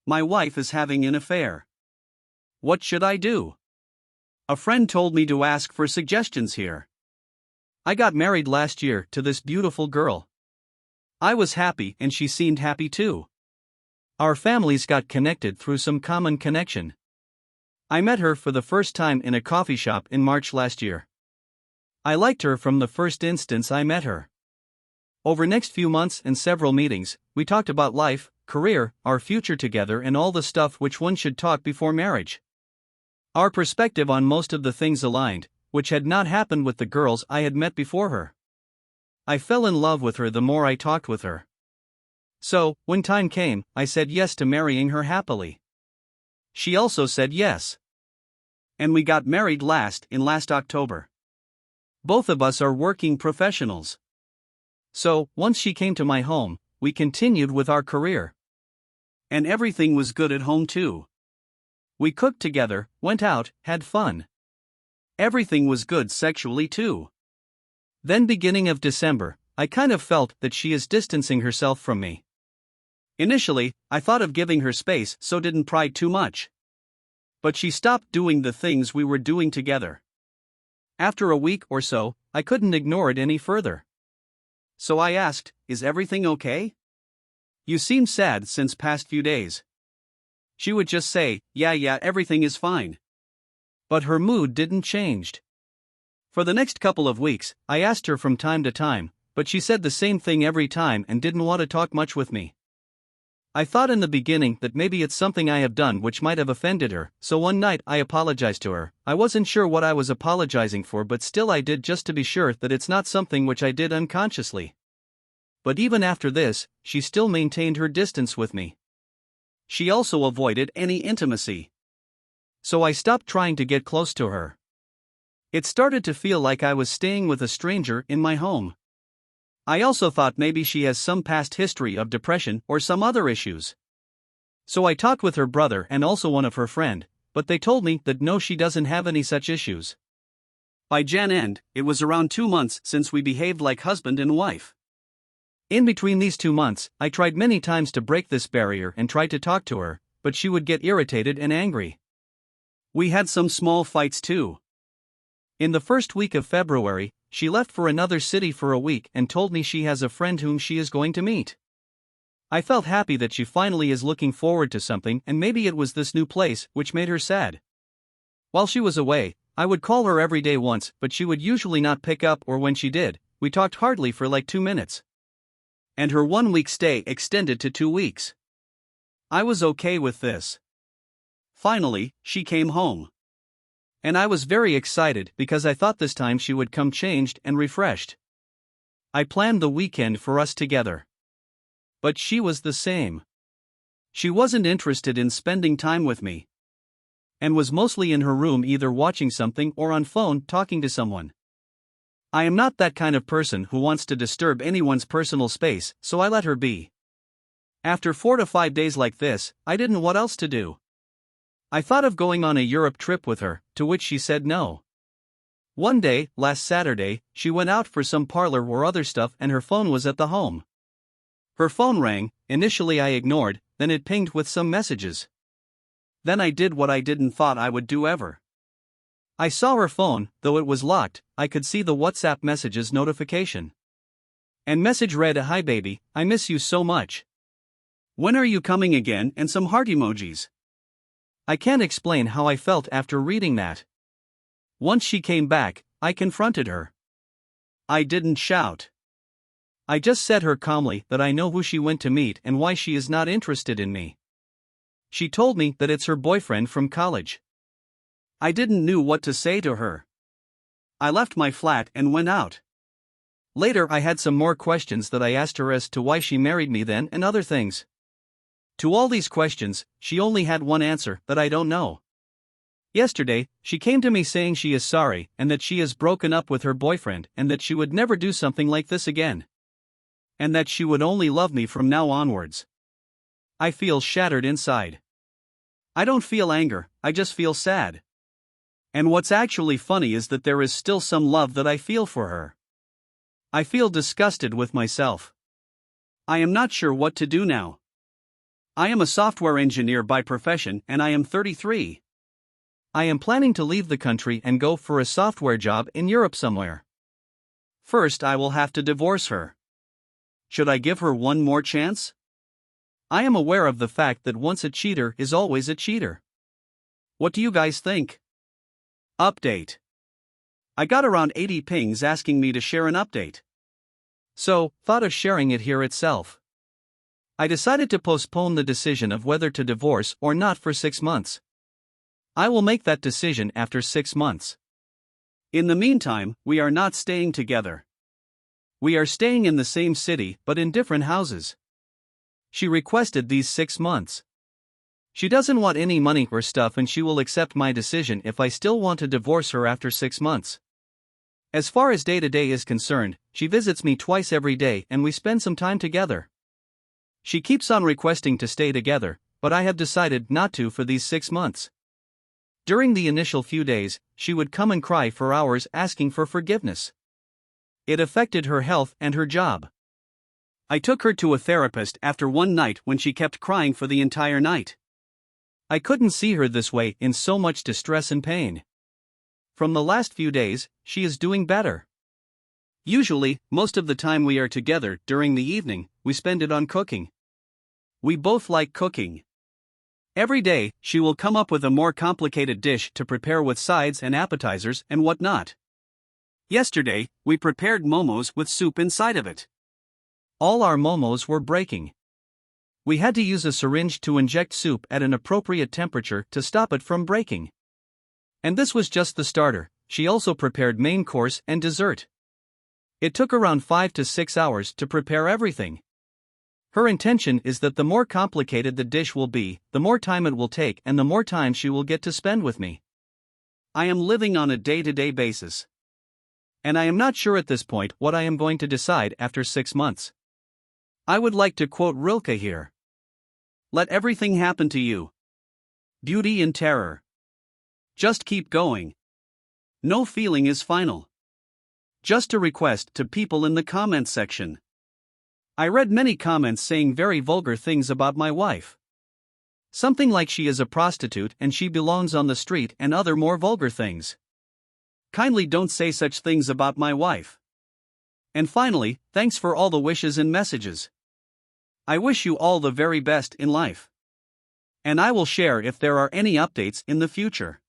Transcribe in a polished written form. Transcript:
My wife is having an affair. What should I do? A friend told me to ask for suggestions here. I got married last year to this beautiful girl. I was happy and she seemed happy too. Our families got connected through some common connection. I met her for the first time in a coffee shop in March last year. I liked her from the first instance I met her. Over next few months and several meetings, we talked about life, career, our future together and all the stuff which one should talk before marriage. Our perspective on most of the things aligned, which had not happened with the girls I had met before her. I fell in love with her the more I talked with her. So, when time came, I said yes to marrying her happily. She also said yes. And we got married last October. Both of us are working professionals. So, once she came to my home, we continued with our career. And everything was good at home too. We cooked together, went out, had fun. Everything was good sexually too. Then beginning of December, I kind of felt that she is distancing herself from me. Initially, I thought of giving her space so didn't pry too much. But she stopped doing the things we were doing together. After a week or so, I couldn't ignore it any further. So I asked, "Is everything okay? You seem sad since past few days." She would just say, yeah, everything is fine. But her mood didn't change. For the next couple of weeks, I asked her from time to time, but she said the same thing every time and didn't want to talk much with me. I thought in the beginning that maybe it's something I have done which might have offended her, so one night I apologized to her. I wasn't sure what I was apologizing for, but still I did just to be sure that it's not something which I did unconsciously. But even after this, she still maintained her distance with me. She also avoided any intimacy. So I stopped trying to get close to her. It started to feel like I was staying with a stranger in my home. I also thought maybe she has some past history of depression or some other issues. So I talked with her brother and also one of her friend, but they told me that no, she doesn't have any such issues. By Jan end, it was around 2 months since we behaved like husband and wife. In between these 2 months, I tried many times to break this barrier and tried to talk to her, but she would get irritated and angry. We had some small fights too. In the first week of February, she left for another city for a week and told me she has a friend whom she is going to meet. I felt happy that she finally is looking forward to something, and maybe it was this new place which made her sad. While she was away, I would call her every day once, but she would usually not pick up, or when she did, we talked hardly for like 2 minutes. And her 1-week stay extended to 2 weeks. I was okay with this. Finally, she came home. And I was very excited because I thought this time she would come changed and refreshed. I planned the weekend for us together. But she was the same. She wasn't interested in spending time with me. And was mostly in her room either watching something or on phone talking to someone. I am not that kind of person who wants to disturb anyone's personal space, so I let her be. After 4 to 5 days like this, I didn't know what else to do. I thought of going on a Europe trip with her, to which she said no. One day, last Saturday, she went out for some parlor or other stuff and her phone was at the home. Her phone rang, initially I ignored, then it pinged with some messages. Then I did what I didn't thought I would do ever. I saw her phone, though it was locked, I could see the WhatsApp messages notification. And message read, "Hi baby, I miss you so much. When are you coming again?" and some heart emojis. I can't explain how I felt after reading that. Once she came back, I confronted her. I didn't shout. I just said her calmly that I know who she went to meet and why she is not interested in me. She told me that it's her boyfriend from college. I didn't know what to say to her. I left my flat and went out. Later I had some more questions that I asked her as to why she married me then and other things. To all these questions, she only had one answer, that I don't know. Yesterday, she came to me saying she is sorry and that she has broken up with her boyfriend and that she would never do something like this again. And that she would only love me from now onwards. I feel shattered inside. I don't feel anger, I just feel sad. And what's actually funny is that there is still some love that I feel for her. I feel disgusted with myself. I am not sure what to do now. I am a software engineer by profession and I am 33. I am planning to leave the country and go for a software job in Europe somewhere. First, I will have to divorce her. Should I give her one more chance? I am aware of the fact that once a cheater is always a cheater. What do you guys think? Update. I got around 80 pings asking me to share an update. So, thought of sharing it here itself. I decided to postpone the decision of whether to divorce or not for 6 months. I will make that decision after 6 months. In the meantime, we are not staying together. We are staying in the same city but in different houses. She requested these 6 months. She doesn't want any money or stuff and she will accept my decision if I still want to divorce her after 6 months. As far as day-to-day is concerned, she visits me twice every day and we spend some time together. She keeps on requesting to stay together, but I have decided not to for these 6 months. During the initial few days, she would come and cry for hours asking for forgiveness. It affected her health and her job. I took her to a therapist after one night when she kept crying for the entire night. I couldn't see her this way in so much distress and pain. From the last few days, she is doing better. Usually, most of the time we are together during the evening, we spend it on cooking. We both like cooking. Every day, she will come up with a more complicated dish to prepare with sides and appetizers and whatnot. Yesterday, we prepared momos with soup inside of it. All our momos were breaking. We had to use a syringe to inject soup at an appropriate temperature to stop it from breaking. And this was just the starter. She also prepared main course and dessert. It took around 5 to 6 hours to prepare everything. Her intention is that the more complicated the dish will be, the more time it will take and the more time she will get to spend with me. I am living on a day-to-day basis. And I am not sure at this point what I am going to decide after 6 months. I would like to quote Rilke here. Let everything happen to you. Beauty and terror. Just keep going. No feeling is final. Just a request to people in the comments section. I read many comments saying very vulgar things about my wife. Something like she is a prostitute and she belongs on the street and other more vulgar things. Kindly don't say such things about my wife. And finally, thanks for all the wishes and messages. I wish you all the very best in life. And I will share if there are any updates in the future.